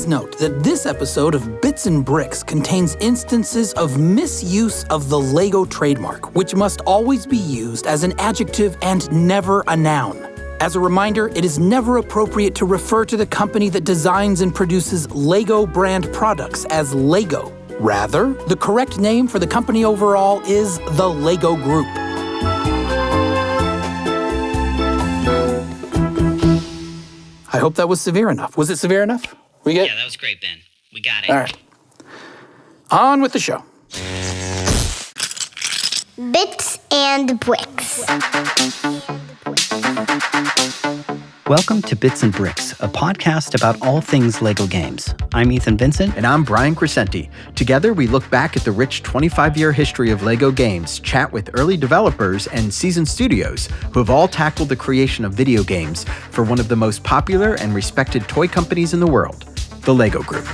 note that this episode of Bits and Bricks contains instances of misuse of the Lego trademark, which must always be used as an adjective and never a noun. As a reminder, it is never appropriate to refer to the company that designs and produces Lego brand products as Lego. Rather, the correct name for the company overall is the Lego Group. I hope that was severe enough. Was it severe enough? We get? Yeah, that was great, Ben. We got it. All right. On with the show. Bits and Bricks. Welcome to Bits and Bricks, a podcast about all things Lego games. I'm Ethan Vincent. And I'm Brian Crescenti. Together, we look back at the rich 25-year history of Lego games, chat with early developers and seasoned studios who have all tackled the creation of video games for one of the most popular and respected toy companies in the world, the Lego Group.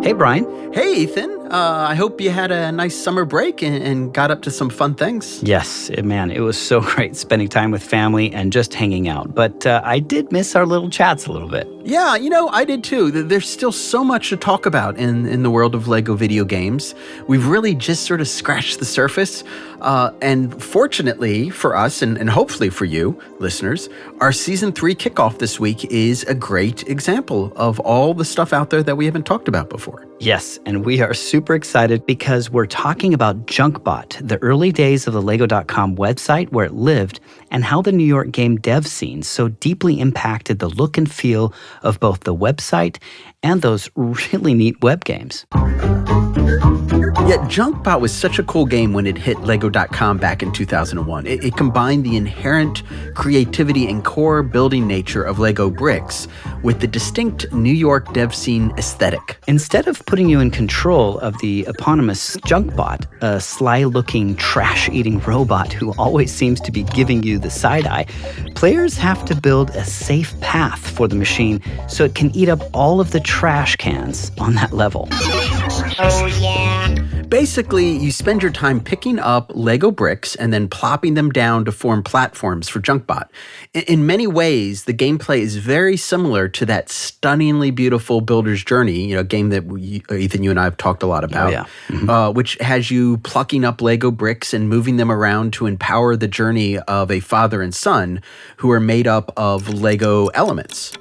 Hey, Brian. Hey, Ethan. I hope you had a nice summer break and got up to some fun things. Yes, man, it was so great spending time with family and just hanging out. But I did miss our little chats a little bit. Yeah, I did too. There's still so much to talk about in the world of Lego video games. We've really just sort of scratched the surface. And fortunately for us, and hopefully for you, listeners, our Season 3 kickoff this week is a great example of all the stuff out there that we haven't talked about before. Yes, and we are super excited because we're talking about Junkbot, the early days of the Lego.com website where it lived, and how the New York game dev scene so deeply impacted the look and feel of both the website and those really neat web games. Yet Junkbot was such a cool game when it hit Lego.com back in 2001. It combined the inherent creativity and core building nature of Lego bricks with the distinct New York dev scene aesthetic. Instead of putting you in control of the eponymous Junkbot, a sly-looking, trash-eating robot who always seems to be giving you the side-eye, players have to build a safe path for the machine so it can eat up all of the trash cans on that level. Oh, yeah. Basically, you spend your time picking up Lego bricks and then plopping them down to form platforms for Junkbot. In many ways, the gameplay is very similar to that stunningly beautiful Builder's Journey, a game that Ethan, you and I have talked a lot about, which has you plucking up Lego bricks and moving them around to empower the journey of a father and son who are made up of Lego elements.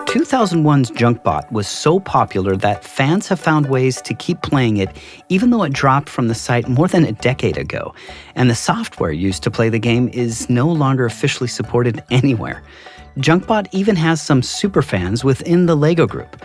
2001's Junkbot was so popular that fans have found ways to keep playing it even though it dropped from the site more than a decade ago, and the software used to play the game is no longer officially supported anywhere. Junkbot even has some superfans within the Lego Group.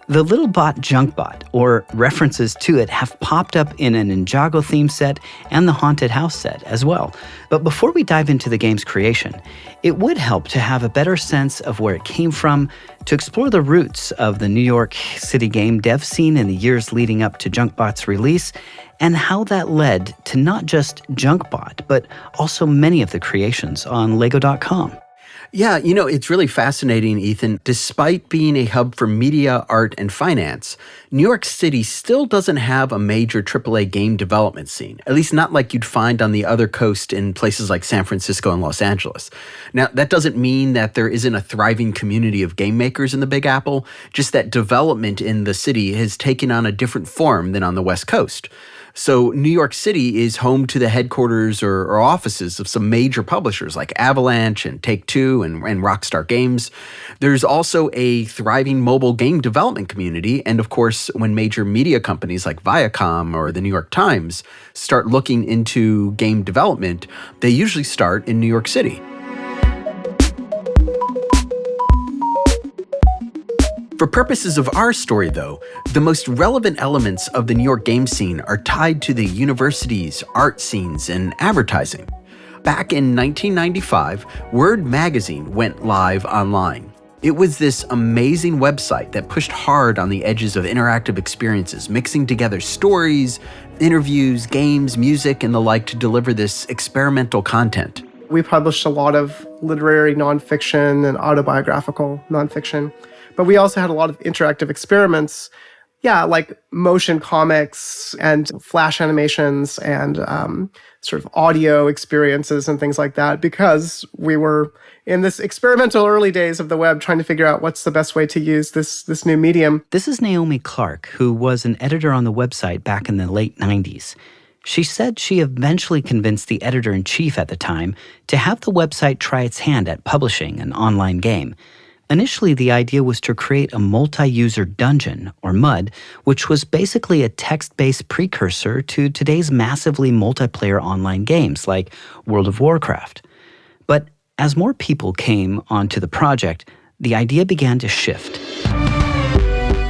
The little bot Junkbot, or references to it, have popped up in an Ninjago theme set and the Haunted House set as well. But before we dive into the game's creation, it would help to have a better sense of where it came from, to explore the roots of the New York City game dev scene in the years leading up to Junkbot's release, and how that led to not just Junkbot, but also many of the creations on Lego.com. Yeah, it's really fascinating, Ethan. Despite being a hub for media, art, and finance, New York City still doesn't have a major AAA game development scene, at least not like you'd find on the other coast in places like San Francisco and Los Angeles. Now, that doesn't mean that there isn't a thriving community of game makers in the Big Apple, just that development in the city has taken on a different form than on the West Coast. So New York City is home to the headquarters or offices of some major publishers like Avalanche and Take-Two and Rockstar Games. There's also a thriving mobile game development community. And of course, when major media companies like Viacom or the New York Times start looking into game development, they usually start in New York City. For purposes of our story, though, the most relevant elements of the New York game scene are tied to the universities, art scenes, and advertising. Back in 1995, Word magazine went live online. It was this amazing website that pushed hard on the edges of interactive experiences, mixing together stories, interviews, games, music, and the like to deliver this experimental content. We published a lot of literary nonfiction and autobiographical nonfiction. But we also had a lot of interactive experiments, like motion comics and flash animations and sort of audio experiences and things like that, because we were in this experimental early days of the web trying to figure out what's the best way to use this new medium. This is Naomi Clark, who was an editor on the website back in the late 90s. She said she eventually convinced the editor-in-chief at the time to have the website try its hand at publishing an online game. Initially, the idea was to create a multi-user dungeon, or MUD, which was basically a text-based precursor to today's massively multiplayer online games like World of Warcraft. But as more people came onto the project, the idea began to shift.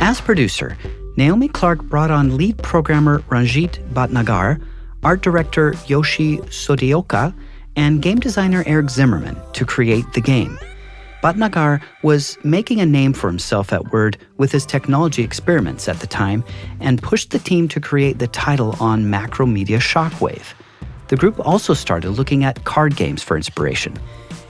As producer, Naomi Clark brought on lead programmer Ranjit Bhatnagar, art director Yoshi Sodioka, and game designer Eric Zimmerman to create the game. Bhatnagar was making a name for himself at Word with his technology experiments at the time and pushed the team to create the title on Macromedia Shockwave. The group also started looking at card games for inspiration.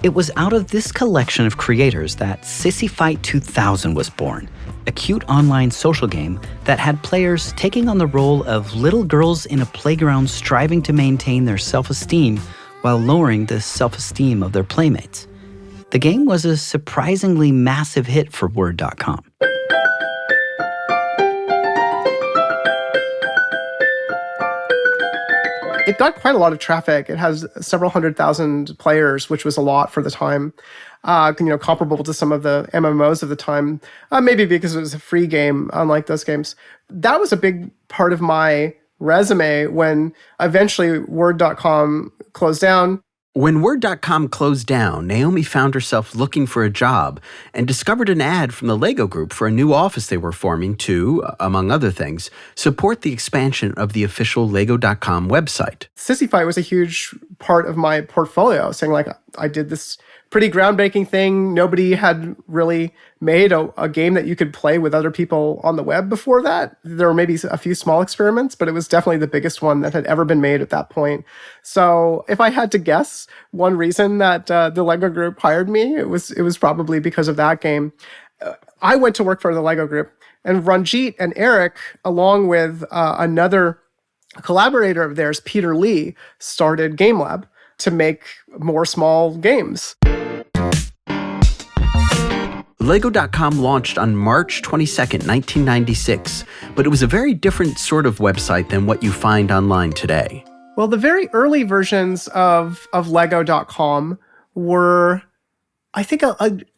It was out of this collection of creators that Sissy Fight 2000 was born, a cute online social game that had players taking on the role of little girls in a playground striving to maintain their self-esteem while lowering the self-esteem of their playmates. The game was a surprisingly massive hit for Word.com. It got quite a lot of traffic. It has several 100,000 players, which was a lot for the time, comparable to some of the MMOs of the time, maybe because it was a free game, unlike those games. That was a big part of my resume when eventually Word.com closed down. When Word.com closed down, Naomi found herself looking for a job and discovered an ad from the Lego Group for a new office they were forming to, among other things, support the expansion of the official Lego.com website. Sissy Fight was a huge part of my portfolio, saying like, I did this pretty groundbreaking thing. Nobody had really made a game that you could play with other people on the web before that. There were maybe a few small experiments, but it was definitely the biggest one that had ever been made at that point. So if I had to guess one reason that the Lego Group hired me, it was probably because of that game. I went to work for the Lego Group, and Ranjit and Eric, along with another collaborator of theirs, Peter Lee, started Gamelab to make more small games. Lego.com launched on March 22nd, 1996, but it was a very different sort of website than what you find online today. Well, the very early versions of Lego.com were, I think,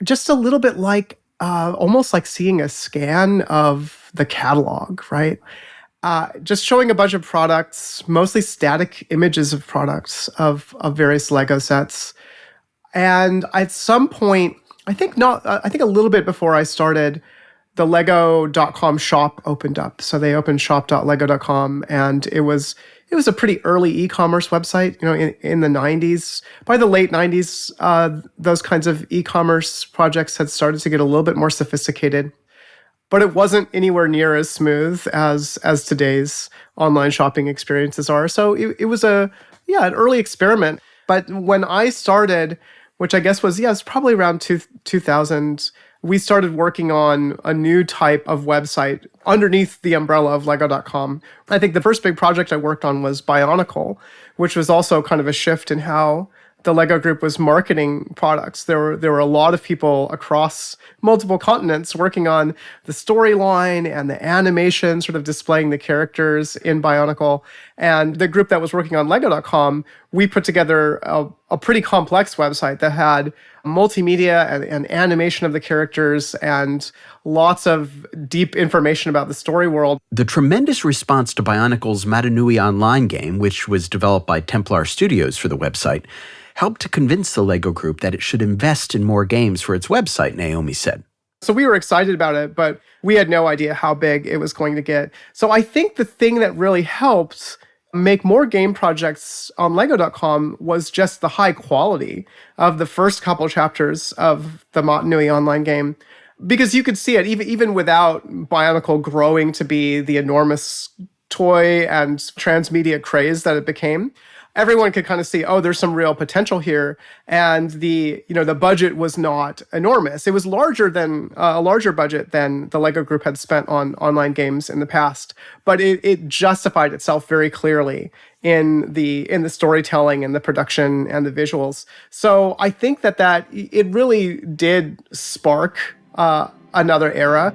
just a little bit like, almost like seeing a scan of the catalog, right? Just showing a bunch of products, mostly static images of products of various Lego sets. And at some point, I think a little bit before I started, the Lego.com shop opened up. So they opened shop.lego.com, and it was a pretty early e-commerce website, in the 90s. By the late 90s, those kinds of e-commerce projects had started to get a little bit more sophisticated. But it wasn't anywhere near as smooth as today's online shopping experiences are. So it was an early experiment. But when I started, which I guess was, it's probably around 2000, we started working on a new type of website underneath the umbrella of Lego.com. I think the first big project I worked on was Bionicle, which was also kind of a shift in how the Lego Group was marketing products. There were a lot of people across multiple continents working on the storyline and the animation, sort of displaying the characters in Bionicle. And the group that was working on Lego.com, we put together a pretty complex website that had multimedia and animation of the characters and lots of deep information about the story world. The tremendous response to Bionicle's Matanui online game, which was developed by Templar Studios for the website, helped to convince the Lego Group that it should invest in more games for its website, Naomi said. So we were excited about it, but we had no idea how big it was going to get. So I think the thing that really helped make more game projects on Lego.com was just the high quality of the first couple chapters of the Matanui online game. Because you could see it, even without Bionicle growing to be the enormous toy and transmedia craze that it became. everyone could kind of see, oh, there's some real potential here. And the budget was not enormous. It was larger than a larger budget than the Lego Group had spent on online games in the past, but it justified itself very clearly in the storytelling and the production and the visuals. So I think that it really did spark another era.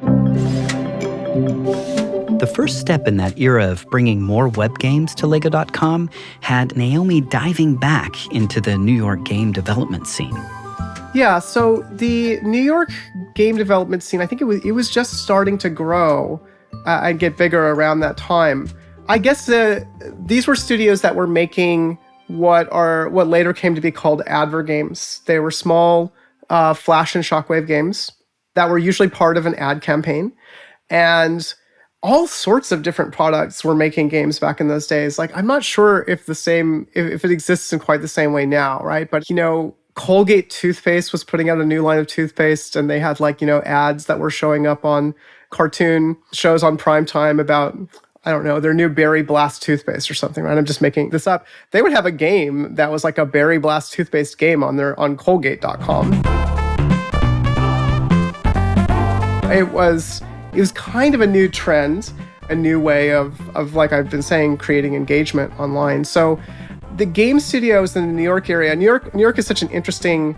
The first step in that era of bringing more web games to Lego.com had Naomi diving back into the New York game development scene. Yeah, so the New York game development scene, I think it was just starting to grow and get bigger around that time. I guess these were studios that were making what later came to be called adver games. They were small Flash and Shockwave games that were usually part of an ad campaign. And all sorts of different products were making games back in those days. Like, I'm not sure if it exists in quite the same way now, right? But, Colgate toothpaste was putting out a new line of toothpaste, and they had ads that were showing up on cartoon shows on primetime about, I don't know, their new Berry Blast toothpaste or something, right? I'm just making this up. They would have a game that was like a Berry Blast toothpaste game on Colgate.com. It was kind of a new trend, a new way of like I've been saying, creating engagement online. So the game studios in the New York area, New York is such an interesting,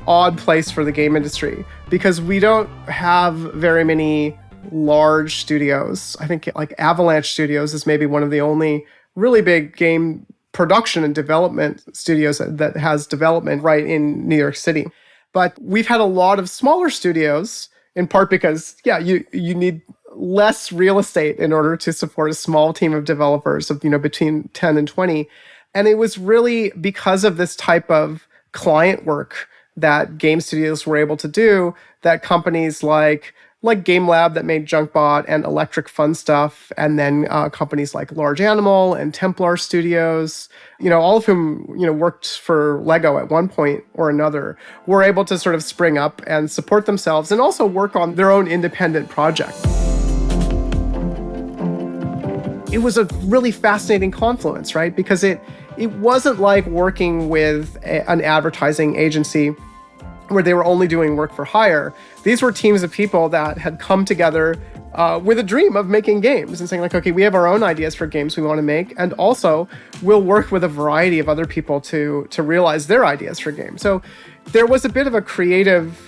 odd place for the game industry because we don't have very many large studios. I think like Avalanche Studios is maybe one of the only really big game production and development studios that has development right in New York City. But we've had a lot of smaller studios, in part because, you need less real estate in order to support a small team of developers of, between 10 and 20. And it was really because of this type of client work that game studios were able to do that companies like Gamelab that made Junkbot and Electric Fun Stuff, and then companies like Large Animal and Templar Studios, all of whom, worked for Lego at one point or another, were able to sort of spring up and support themselves and also work on their own independent project. It was a really fascinating confluence, right? Because it wasn't like working with an advertising agency where they were only doing work for hire. These were teams of people that had come together with a dream of making games and saying like, okay, we have our own ideas for games we want to make, and also we'll work with a variety of other people to realize their ideas for games. So there was a bit of a creative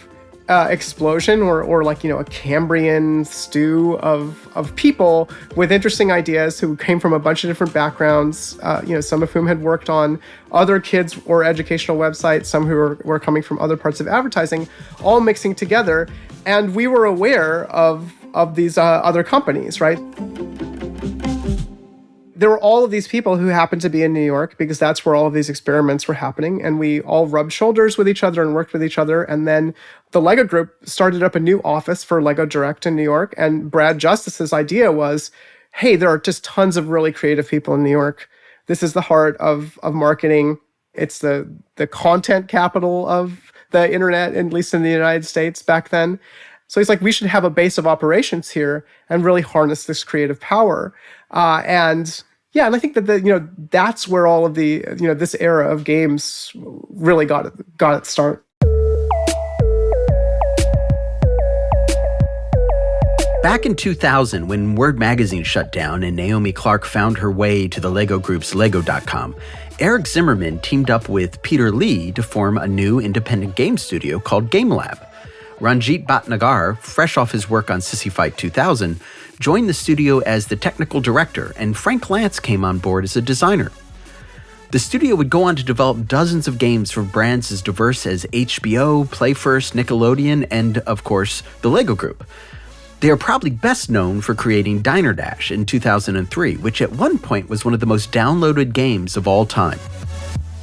explosion or like, a Cambrian stew of people with interesting ideas who came from a bunch of different backgrounds, some of whom had worked on other kids or educational websites, some who were coming from other parts of advertising, all mixing together. And we were aware of these other companies, right? There were all of these people who happened to be in New York because that's where all of these experiments were happening. And we all rubbed shoulders with each other and worked with each other. And then the Lego Group started up a new office for Lego Direct in New York. And Brad Justice's idea was, hey, there are just tons of really creative people in New York. This is the heart of marketing. It's the content capital of the internet, at least in the United States back then. So he's like, we should have a base of operations here and really harness this creative power. And I think that that's where all of the this era of games really got its start. Back in 2000, when Word Magazine shut down and Naomi Clark found her way to the Lego Group's Lego.com, Eric Zimmerman teamed up with Peter Lee to form a new independent game studio called Gamelab. Ranjit Bhatnagar, fresh off his work on Sissy Fight 2000, joined the studio as the technical director, and Frank Lantz came on board as a designer. The studio would go on to develop dozens of games for brands as diverse as HBO, PlayFirst, Nickelodeon, and, of course, the Lego Group. They are probably best known for creating Diner Dash in 2003, which at one point was one of the most downloaded games of all time.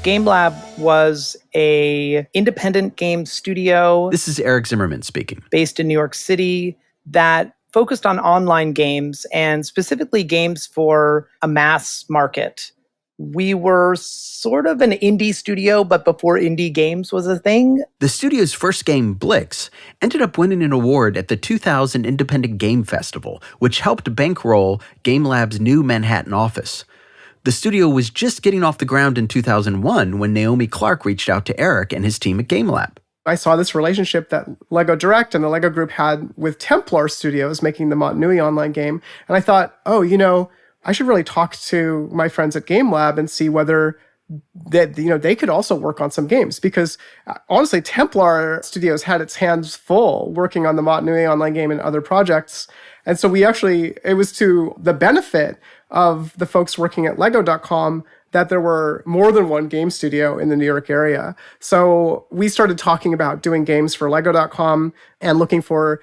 Gamelab was a independent game studio. This is Eric Zimmerman speaking. Based in New York City that focused on online games and specifically games for a mass market. We were sort of an indie studio, but before indie games was a thing. The studio's first game, Blix, ended up winning an award at the 2000 Independent Game Festival, which helped bankroll Gamelab's new Manhattan office. The studio was just getting off the ground in 2001 when Naomi Clark reached out to Eric and his team at Gamelab. I saw this relationship that Lego Direct and the Lego Group had with Templar Studios making the Mont Nui online game. And I thought, I should really talk to my friends at Gamelab and see whether they could also work on some games, because honestly, Templar Studios had its hands full working on the Mont Nui online game and other projects. And so it was to the benefit of the folks working at Lego.com that there were more than one game studio in the New York area. So we started talking about doing games for Lego.com and looking for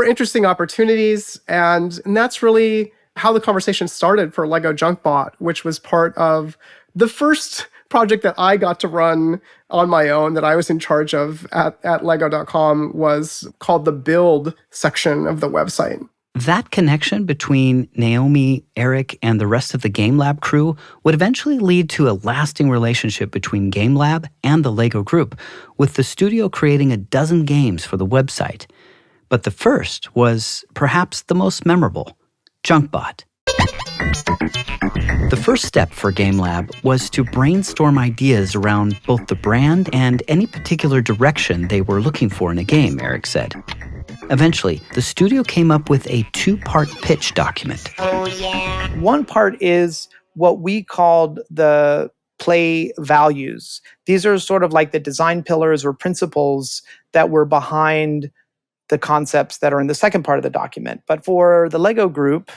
interesting opportunities. And that's really how the conversation started for Lego Junkbot, which was part of the first project that I got to run on my own that I was in charge of at Lego.com, was called the build section of the website. That connection between Naomi, Eric, and the rest of the Gamelab crew would eventually lead to a lasting relationship between Gamelab and the Lego Group, with the studio creating a dozen games for the website. But the first was perhaps the most memorable, Junkbot. The first step for Gamelab was to brainstorm ideas around both the brand and any particular direction they were looking for in a game, Eric said. Eventually, the studio came up with a 2-part pitch document. Oh, yeah. One part is what we called the play values. These are sort of like the design pillars or principles that were behind the concepts that are in the second part of the document. But for the Lego Group,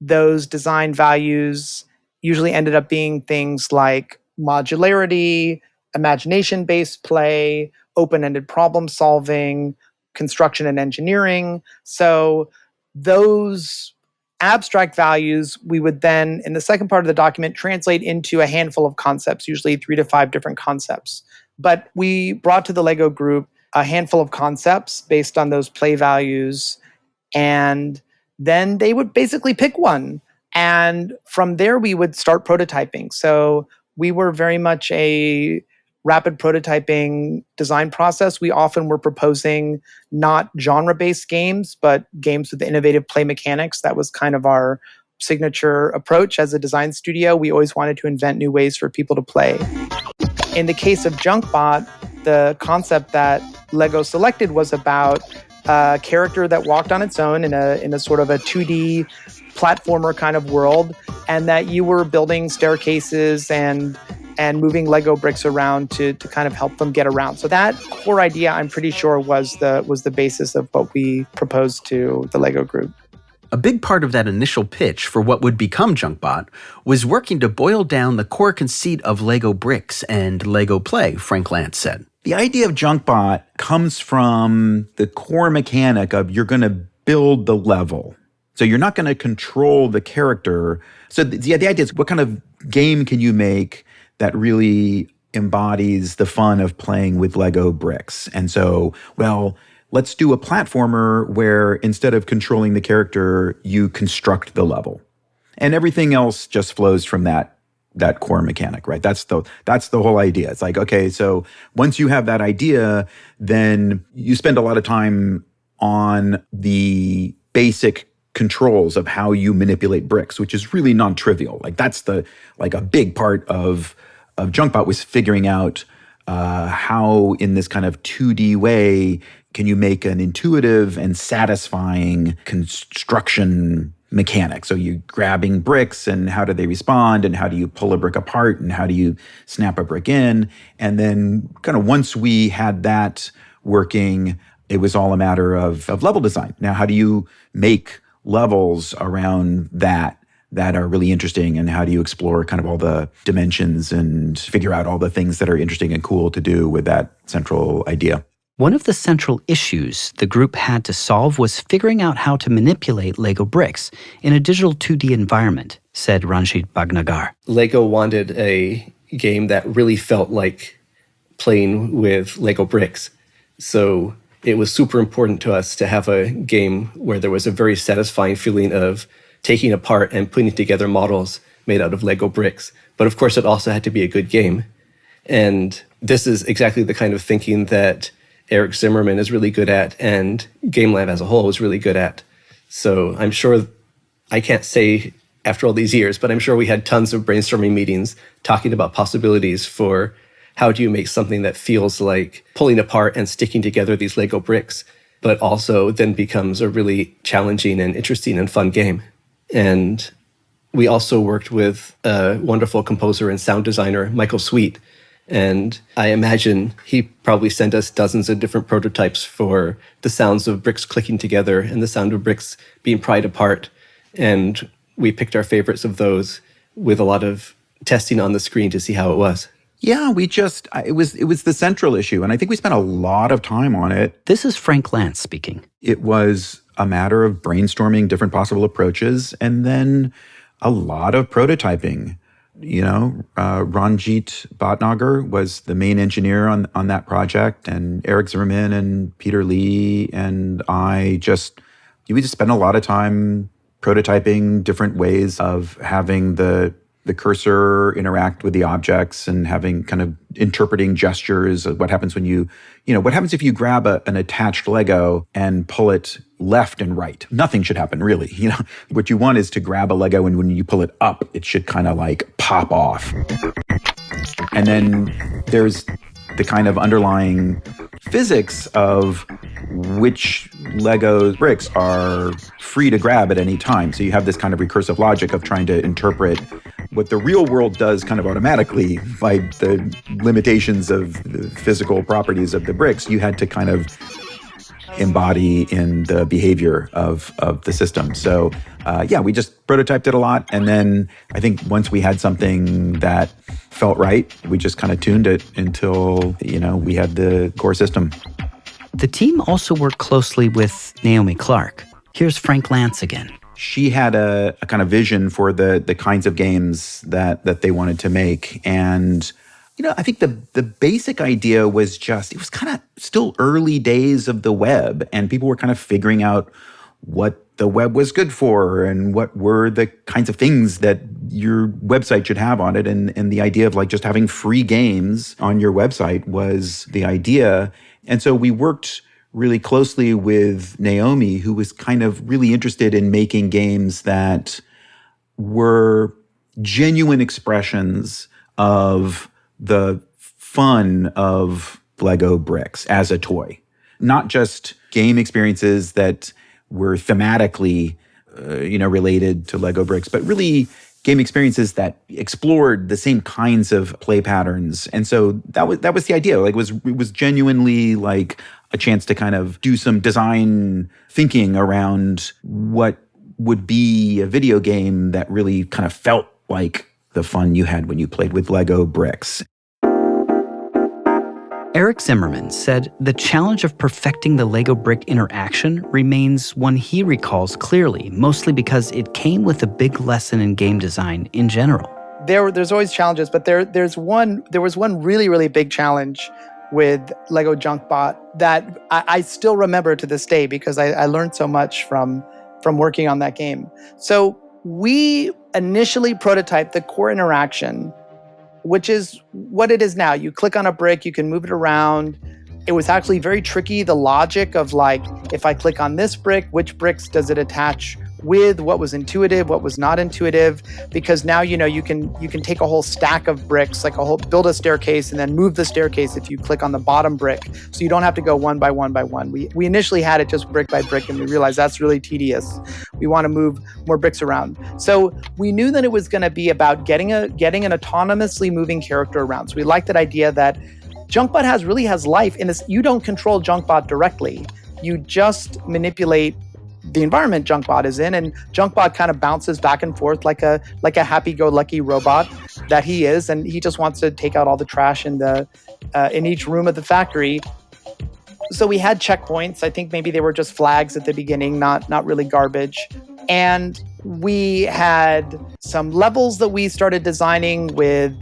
those design values usually ended up being things like modularity, imagination-based play, open-ended problem solving, construction and engineering. So those abstract values we would then, in the second part of the document, translate into a handful of concepts, usually 3 to 5 different concepts. But we brought to the Lego Group a handful of concepts based on those play values, and then they would basically pick one. And from there, we would start prototyping. So we were very much a rapid prototyping design process. We often were proposing not genre-based games, but games with innovative play mechanics. That was kind of our signature approach as a design studio. We always wanted to invent new ways for people to play. In the case of Junkbot, the concept that Lego selected was about a character that walked on its own in a sort of a 2D platformer kind of world, and that you were building staircases and moving Lego bricks around to kind of help them get around. So that core idea, I'm pretty sure, was the basis of what we proposed to the Lego Group. A big part of that initial pitch for what would become Junkbot was working to boil down the core conceit of Lego bricks and Lego play, Frank Lantz said. The idea of Junkbot comes from the core mechanic of you're going to build the level. So you're not going to control the character. So the idea is, what kind of game can you make that really embodies the fun of playing with Lego bricks? And so, let's do a platformer where instead of controlling the character, you construct the level. And everything else just flows from that core mechanic, right? That's the whole idea. It's like, okay, so once you have that idea, then you spend a lot of time on the basic controls of how you manipulate bricks, which is really non-trivial. Like that's a big part of Junkbot was figuring out how in this kind of 2D way can you make an intuitive and satisfying construction mechanic. So you're grabbing bricks and how do they respond and how do you pull a brick apart and how do you snap a brick in? And then kind of once we had that working, it was all a matter of level design. Now, how do you make levels around that are really interesting, and how do you explore kind of all the dimensions and figure out all the things that are interesting and cool to do with that central idea? One of the central issues the group had to solve was figuring out how to manipulate Lego bricks in a digital 2D environment, said Ranjit Bhagnagar. Lego wanted a game that really felt like playing with Lego bricks. So it was super important to us to have a game where there was a very satisfying feeling of taking apart and putting together models made out of Lego bricks. But of course, it also had to be a good game. And this is exactly the kind of thinking that Eric Zimmerman is really good at and Gamelab as a whole is really good at. So I'm sure I can't say after all these years, but I'm sure we had tons of brainstorming meetings talking about possibilities for how do you make something that feels like pulling apart and sticking together these Lego bricks, but also then becomes a really challenging and interesting and fun game. And we also worked with a wonderful composer and sound designer, Michael Sweet. And I imagine he probably sent us dozens of different prototypes for the sounds of bricks clicking together and the sound of bricks being pried apart. And we picked our favorites of those with a lot of testing on the screen to see how it was. Yeah, it was the central issue. And I think we spent a lot of time on it. This is Frank Lantz speaking. It was a matter of brainstorming different possible approaches and then a lot of prototyping. Ranjit Bhatnagar was the main engineer on that project, and Eric Zimmerman and Peter Lee and we just spent a lot of time prototyping different ways of having the cursor interact with the objects and having kind of interpreting gestures. What happens when what happens if you grab an attached Lego and pull it left and right? Nothing should happen, really. What you want is to grab a Lego, and when you pull it up, it should kind of like pop off. And then there's the kind of underlying physics of which Lego bricks are free to grab at any time. So you have this kind of recursive logic of trying to interpret what the real world does kind of automatically by the limitations of the physical properties of the bricks. You had to kind of embody in the behavior of the system. So we just prototyped it a lot. And then I think once we had something that felt right, we just kind of tuned it until, we had the core system. The team also worked closely with Naomi Clark. Here's Frank Lantz again. She had a kind of vision for the kinds of games that they wanted to make. And I think the basic idea was it was kind of still early days of the web, and people were kind of figuring out what the web was good for and what were the kinds of things that your website should have on it. And the idea of like just having free games on your website was the idea. And so we worked really closely with Naomi, who was kind of really interested in making games that were genuine expressions of the fun of Lego bricks as a toy. Not just game experiences that were thematically, related to Lego bricks, but really game experiences that explored the same kinds of play patterns. And so that was the idea. Like it was genuinely like a chance to kind of do some design thinking around what would be a video game that really kind of felt like the fun you had when you played with Lego bricks. Eric Zimmerman said the challenge of perfecting the Lego brick interaction remains one he recalls clearly, mostly because it came with a big lesson in game design in general. There's always challenges, but there was one really, really big challenge with Lego Junkbot that I still remember to this day because I learned so much from working on that game. So we initially prototyped the core interaction, which is what it is now. You click on a brick, you can move it around. It was actually very tricky, the logic of like, if I click on this brick, which bricks does it attach with, what was intuitive, what was not intuitive, because now you can take a whole stack of bricks, build a staircase and then move the staircase if you click on the bottom brick, so you don't have to go one by one by one. We initially had it just brick by brick, and we realized that's really tedious. We want to move more bricks around. So we knew that it was going to be about getting an autonomously moving character around. So we liked that idea that Junkbot really has life in this. You don't control Junkbot directly. You just manipulate the environment Junkbot is in, and Junkbot kind of bounces back and forth like a happy-go-lucky robot that he is, and he just wants to take out all the trash in each room of the factory. So we had checkpoints. I think maybe they were just flags at the beginning, not really garbage. And we had some levels that we started designing with,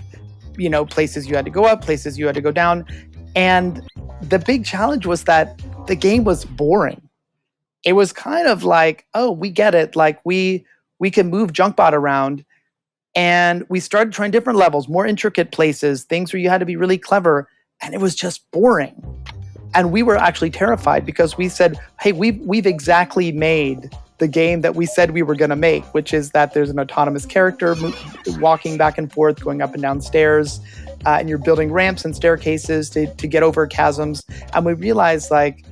places you had to go up, places you had to go down. And the big challenge was that the game was boring. It was kind of like, oh, we get it. Like we can move Junkbot around. And we started trying different levels, more intricate places, things where you had to be really clever. And it was just boring. And we were actually terrified because we said, hey, we've exactly made the game that we said we were going to make, which is that there's an autonomous character walking back and forth, going up and down stairs, and you're building ramps and staircases to get over chasms. And we realized, like,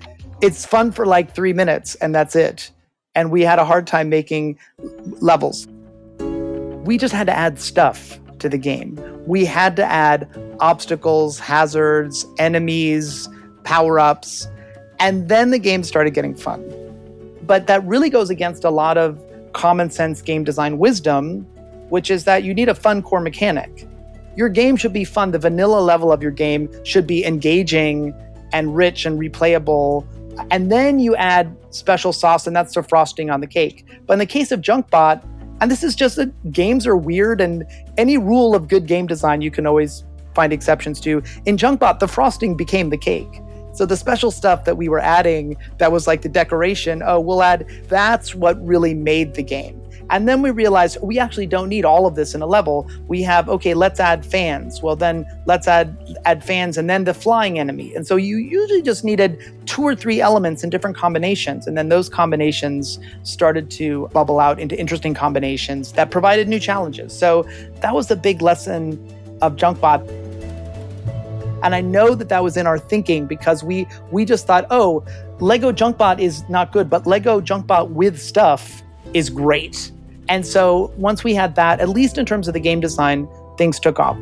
it's fun for like 3 minutes and that's it. And we had a hard time making levels. We just had to add stuff to the game. We had to add obstacles, hazards, enemies, power-ups, and then the game started getting fun. But that really goes against a lot of common sense game design wisdom, which is that you need a fun core mechanic. Your game should be fun. The vanilla level of your game should be engaging and rich and replayable. And then you add special sauce, and that's the frosting on the cake. But in the case of Junkbot, and this is just that games are weird, and any rule of good game design you can always find exceptions to. In Junkbot, the frosting became the cake. So the special stuff that we were adding that was like the decoration, we'll add, that's what really made the game. And then we realized we actually don't need all of this in a level. We have, okay, let's add fans. Well, then let's add fans and then the flying enemy. And so you usually just needed 2 or 3 elements in different combinations. And then those combinations started to bubble out into interesting combinations that provided new challenges. So that was the big lesson of Junkbot. And I know that was in our thinking because we just thought, Lego Junkbot is not good, but Lego Junkbot with stuff is great. And so once we had that, at least in terms of the game design, things took off.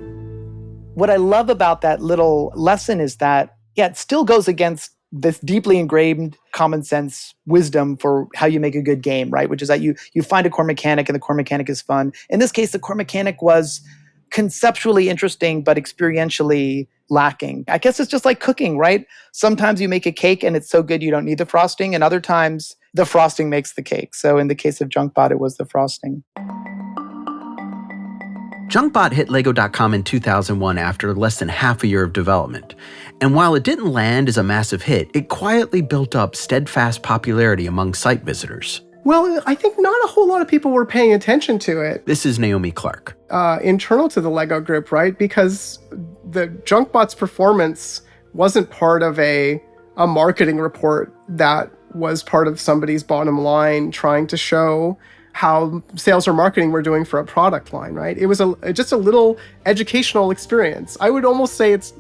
What I love about that little lesson is that, it still goes against this deeply ingrained common sense wisdom for how you make a good game, right? Which is that you find a core mechanic and the core mechanic is fun. In this case, the core mechanic was conceptually interesting, but experientially lacking. I guess it's just like cooking, right? Sometimes you make a cake and it's so good you don't need the frosting, and other times the frosting makes the cake. So in the case of Junkbot, it was the frosting. Junkbot hit Lego.com in 2001 after less than half a year of development. And while it didn't land as a massive hit, it quietly built up steadfast popularity among site visitors. Well, I think not a whole lot of people were paying attention to it. This is Naomi Clark. Internal to the Lego group, right? Because the Junkbot's performance wasn't part of a marketing report that was part of somebody's bottom line trying to show how sales or marketing were doing for a product line, right? It was just a little educational experience. I would almost say it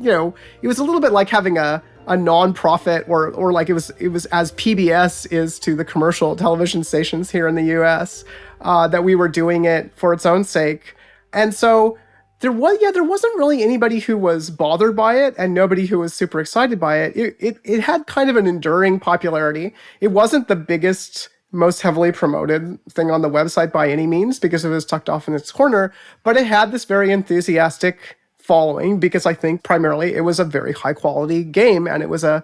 was a little bit like having a nonprofit or like it was as PBS is to the commercial television stations here in the US, that we were doing it for its own sake. And so there wasn't really anybody who was bothered by it and nobody who was super excited by it. It had kind of an enduring popularity. It wasn't the biggest, most heavily promoted thing on the website by any means because it was tucked off in its corner, but it had this very enthusiastic following because I think primarily it was a very high quality game and it was a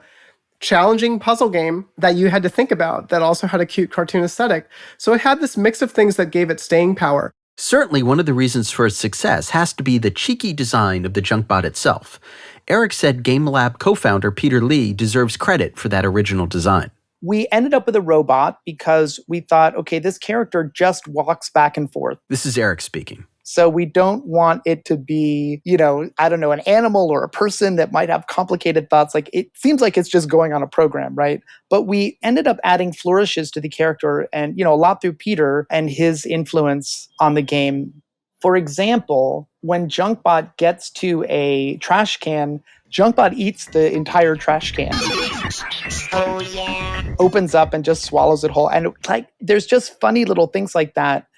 challenging puzzle game that you had to think about that also had a cute cartoon aesthetic. So it had this mix of things that gave it staying power. Certainly one of the reasons for its success has to be the cheeky design of the Junkbot itself. Eric said Gamelab co-founder Peter Lee deserves credit for that original design. We ended up with a robot because we thought, okay, this character just walks back and forth. This is Eric speaking. So we don't want it to be, an animal or a person that might have complicated thoughts. Like it seems like it's just going on a program, right? But we ended up adding flourishes to the character and, a lot through Peter and his influence on the game. For example, when Junkbot gets to a trash can, Junkbot eats the entire trash can. Oh, yeah. Opens up and just swallows it whole. And there's just funny little things like that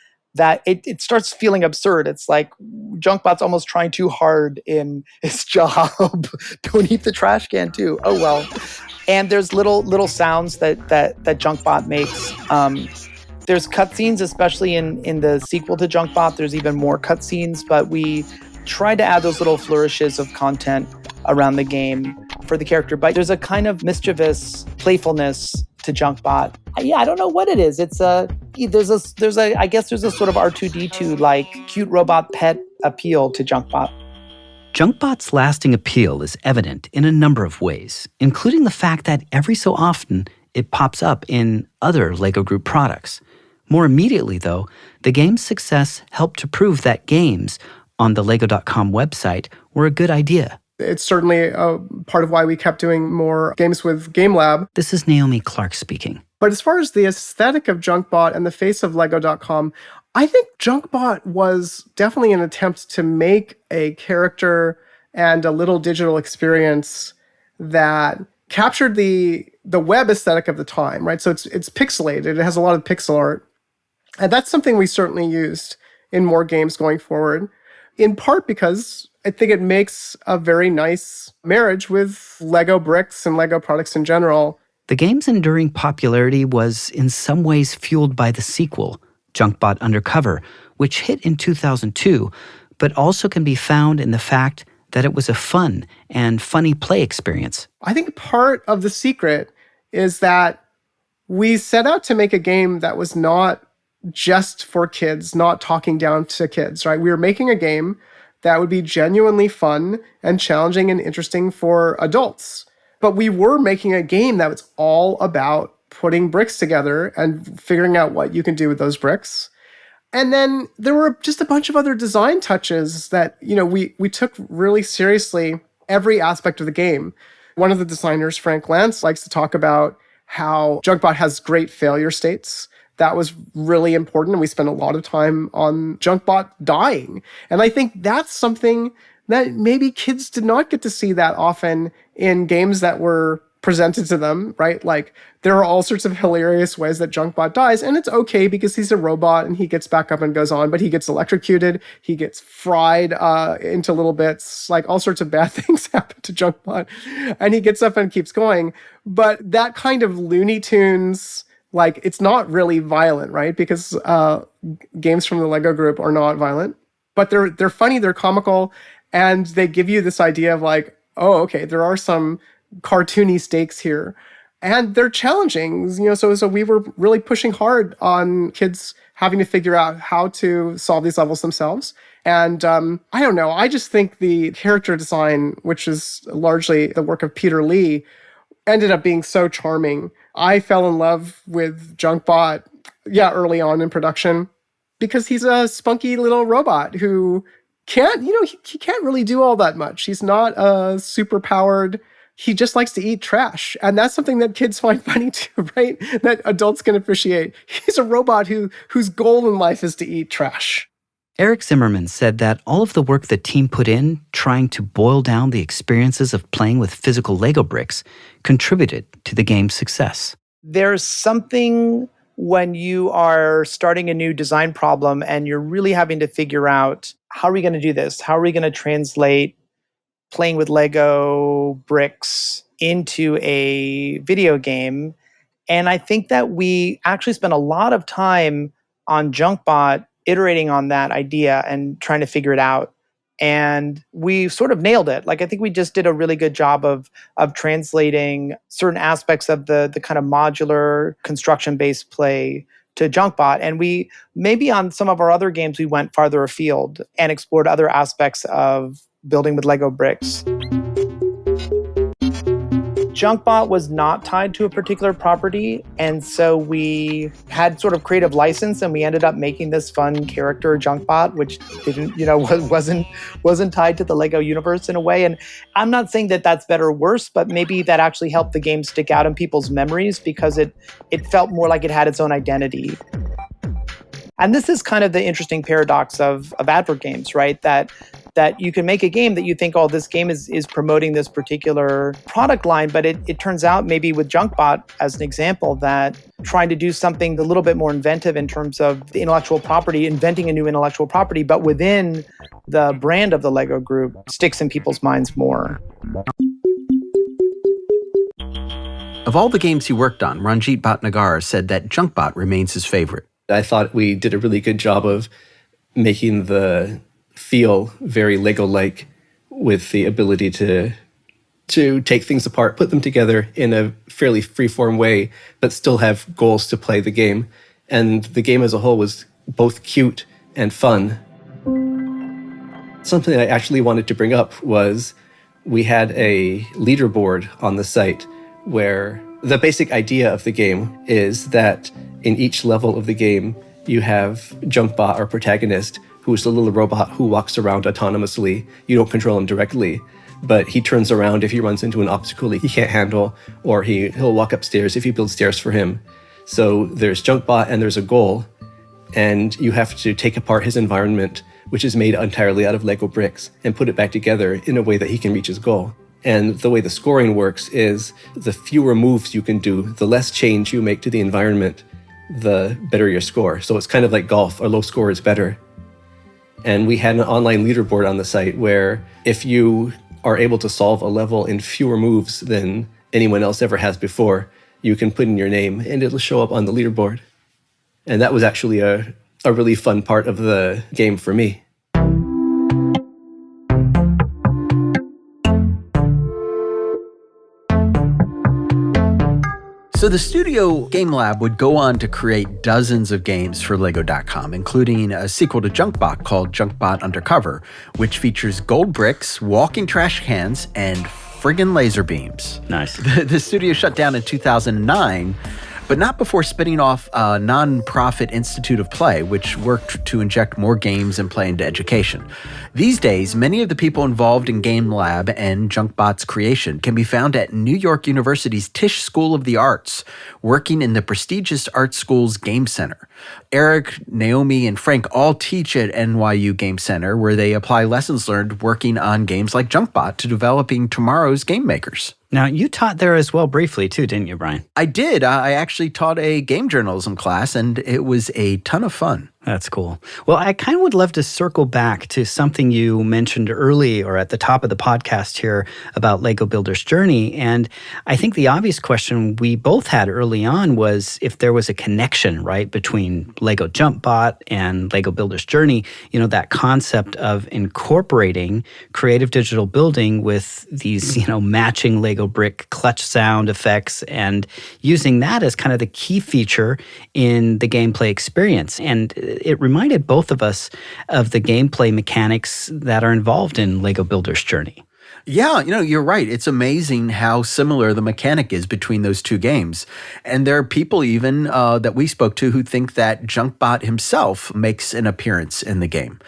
it starts feeling absurd. It's like Junkbot's almost trying too hard in his job. Don't eat the trash can too. Oh, well. And there's little sounds that Junkbot makes. There's cutscenes, especially in the sequel to Junkbot. There's even more cutscenes, but we tried to add those little flourishes of content around the game for the character. But there's a kind of mischievous playfulness to Junkbot. I don't know what it is. It's I guess there's a sort of R2-D2 like cute robot pet appeal to Junkbot. Junkbot's lasting appeal is evident in a number of ways, including the fact that every so often it pops up in other LEGO Group products. More immediately, though, the game's success helped to prove that games on the Lego.com website were a good idea. It's certainly a part of why we kept doing more games with Gamelab. This is Naomi Clark speaking. But as far as the aesthetic of Junkbot and the face of Lego.com, I think Junkbot was definitely an attempt to make a character and a little digital experience that captured the web aesthetic of the time, right? So it's pixelated. It has a lot of pixel art. And that's something we certainly used in more games going forward, in part because I think it makes a very nice marriage with Lego bricks and Lego products in general. The game's enduring popularity was in some ways fueled by the sequel, Junkbot Undercover, which hit in 2002, but also can be found in the fact that it was a fun and funny play experience. I think part of the secret is that we set out to make a game that was not just for kids, not talking down to kids, right? We were making a game that would be genuinely fun and challenging and interesting for adults. But we were making a game that was all about putting bricks together and figuring out what you can do with those bricks. And then there were just a bunch of other design touches that, we took really seriously every aspect of the game. One of the designers, Frank Lance, likes to talk about how Junkbot has great failure states. That was really important, and we spent a lot of time on Junkbot dying. And I think that's something that maybe kids did not get to see that often in games that were presented to them, right? Like, there are all sorts of hilarious ways that Junkbot dies, and it's okay because he's a robot and he gets back up and goes on, but he gets electrocuted, he gets fried into little bits, like all sorts of bad things happen to Junkbot, and he gets up and keeps going. But that kind of Looney Tunes, like, it's not really violent, right? Because games from the Lego group are not violent, but they're funny, they're comical, and they give you this idea of like, oh, okay, there are some cartoony stakes here, and they're challenging. So we were really pushing hard on kids having to figure out how to solve these levels themselves. And I don't know, I just think the character design, which is largely the work of Peter Lee, ended up being so charming. I fell in love with Junkbot, early on in production, because he's a spunky little robot who can't, he can't really do all that much. He's not super powered. He just likes to eat trash. And that's something that kids find funny too, right? That adults can appreciate. He's a robot whose goal in life is to eat trash. Eric Zimmerman said that all of the work the team put in trying to boil down the experiences of playing with physical Lego bricks contributed to the game's success. There's something when you are starting a new design problem and you're really having to figure out, how are we going to do this? How are we going to translate playing with Lego bricks into a video game? And I think that we actually spent a lot of time on Junkbot iterating on that idea and trying to figure it out. And we sort of nailed it. Like, I think we just did a really good job of translating certain aspects of the kind of modular construction-based play to Junkbot. And we, maybe on some of our other games, we went farther afield and explored other aspects of building with Lego bricks. Junkbot was not tied to a particular property, and so we had sort of creative license, and we ended up making this fun character, Junkbot, which didn't, wasn't tied to the Lego universe in a way. And I'm not saying that that's better or worse, but maybe that actually helped the game stick out in people's memories because it felt more like it had its own identity. And this is kind of the interesting paradox of advert games, right? That you can make a game that you think, oh, this game is promoting this particular product line, but it turns out, maybe with Junkbot as an example, that trying to do something a little bit more inventive in terms of the intellectual property, inventing a new intellectual property, but within the brand of the Lego group, sticks in people's minds more. Of all the games he worked on, Ranjit Bhatnagar said that Junkbot remains his favorite. I thought we did a really good job of making the feel very Lego-like, with the ability to take things apart, put them together in a fairly free-form way, but still have goals to play the game. And the game as a whole was both cute and fun. Something I actually wanted to bring up was we had a leaderboard on the site where the basic idea of the game is that in each level of the game, you have Junkbot, our protagonist, who is a little robot who walks around autonomously. You don't control him directly, but he turns around if he runs into an obstacle he can't handle, or he'll walk upstairs if you build stairs for him. So there's Junkbot and there's a goal, and you have to take apart his environment, which is made entirely out of Lego bricks, and put it back together in a way that he can reach his goal. And the way the scoring works is the fewer moves you can do, the less change you make to the environment, the better your score. So it's kind of like golf, a low score is better. And we had an online leaderboard on the site where if you are able to solve a level in fewer moves than anyone else ever has before, you can put in your name and it'll show up on the leaderboard. And that was actually a really fun part of the game for me. So the studio Gamelab would go on to create dozens of games for Lego.com, including a sequel to Junkbot called Junkbot Undercover, which features gold bricks, walking trash cans, and friggin' laser beams. Nice. The studio shut down in 2009, but not before spinning off a non-profit Institute of Play, which worked to inject more games and play into education. These days, many of the people involved in Gamelab and Junkbot's creation can be found at New York University's Tisch School of the Arts, working in the prestigious art school's Game Center. Eric, Naomi, and Frank all teach at NYU Game Center, where they apply lessons learned working on games like Junkbot to developing tomorrow's game makers. Now, you taught there as well briefly, too, didn't you, Brian? I did. I actually taught a game journalism class, and it was a ton of fun. That's cool. Well, I kind of would love to circle back to something you mentioned early or at the top of the podcast here about Lego Builder's Journey. And I think the obvious question we both had early on was if there was a connection, right, between Lego Junkbot and Lego Builder's Journey, you know, that concept of incorporating creative digital building with these, you know, matching Lego brick clutch sound effects and using that as kind of the key feature in the gameplay experience. And it reminded both of us of the gameplay mechanics that are involved in Lego Builder's Journey. Yeah, you know, you're right. It's amazing how similar the mechanic is between those two games. And there are people even that we spoke to who think that Junkbot himself makes an appearance in the game.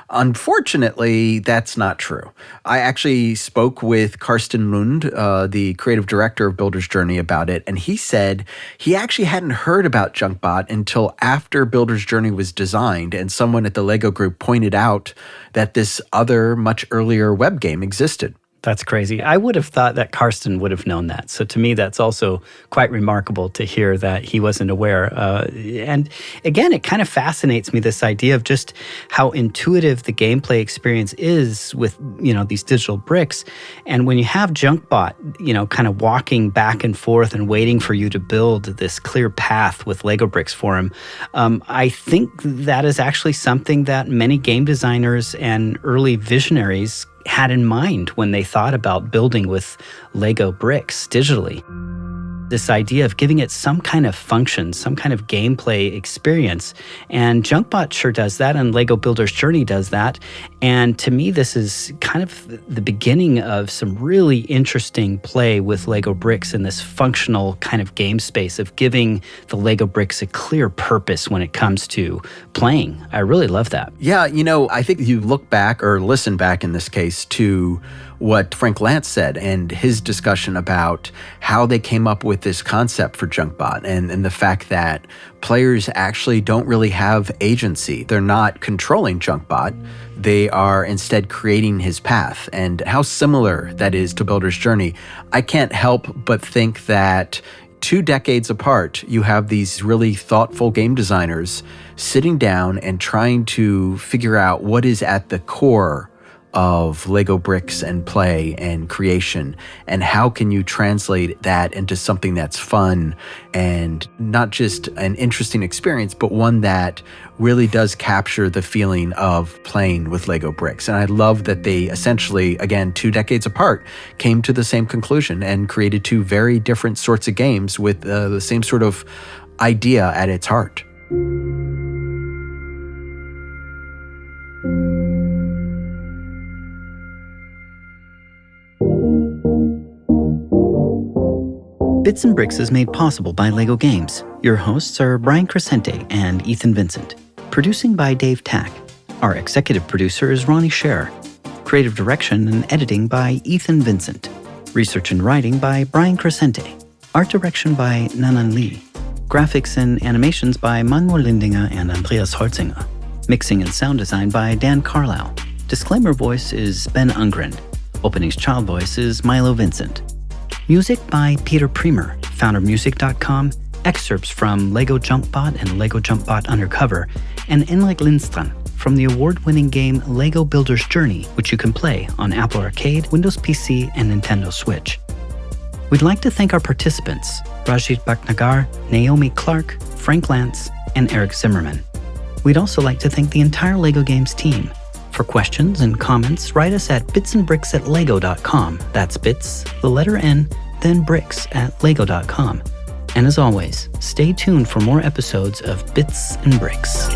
Unfortunately, that's not true. I actually spoke with Karsten Lund, the creative director of Builder's Journey, about it, and he said he actually hadn't heard about Junkbot until after Builder's Journey was designed, and someone at the Lego group pointed out that this other, much earlier web game existed. That's crazy. I would have thought that Karsten would have known that. So to me, that's also quite remarkable to hear that he wasn't aware. And again, it kind of fascinates me, this idea of just how intuitive the gameplay experience is with, you know, these digital bricks. And when you have Junkbot, you know, kind of walking back and forth and waiting for you to build this clear path with Lego bricks for him, I think that is actually something that many game designers and early visionaries had in mind when they thought about building with Lego bricks digitally. This idea of giving it some kind of function, some kind of gameplay experience. And Junkbot sure does that, and Lego Builder's Journey does that. And to me, this is kind of the beginning of some really interesting play with Lego bricks in this functional kind of game space of giving the Lego bricks a clear purpose when it comes to playing. I really love that. Yeah, you know, I think you look back, or listen back in this case, to what Frank Lantz said and his discussion about how they came up with this concept for Junkbot and the fact that players actually don't really have agency. They're not controlling Junkbot. They are instead creating his path, and how similar that is to Builder's Journey. I can't help but think that 2 decades apart, you have these really thoughtful game designers sitting down and trying to figure out what is at the core of Lego bricks and play and creation, and how can you translate that into something that's fun and not just an interesting experience, but one that really does capture the feeling of playing with Lego bricks. And I love that they essentially, again, 2 decades apart, came to the same conclusion and created 2 very different sorts of games with the same sort of idea at its heart. Bits and Bricks is made possible by Lego Games. Your hosts are Brian Crescente and Ethan Vincent. Producing by Dave Tack. Our executive producer is Ronnie Scher. Creative direction and editing by Ethan Vincent. Research and writing by Brian Crescente. Art direction by Nanan Lee. Graphics and animations by Manuel Lindinger and Andreas Holzinger. Mixing and sound design by Dan Carlisle. Disclaimer voice is Ben Ungren. Opening's child voice is Milo Vincent. Music by Peter Premer, foundermusic.com, excerpts from Lego Junkbot and Lego Junkbot Undercover, and Enric Lindstrand from the award-winning game Lego Builder's Journey, which you can play on Apple Arcade, Windows PC, and Nintendo Switch. We'd like to thank our participants, Rajit Bhatnagar, Naomi Clark, Frank Lantz, and Eric Zimmerman. We'd also like to thank the entire LEGO Games team. For questions and comments, write us at bitsandbricks@lego.com. That's bits, the letter N, then bricks at lego.com. And as always, stay tuned for more episodes of Bits and Bricks.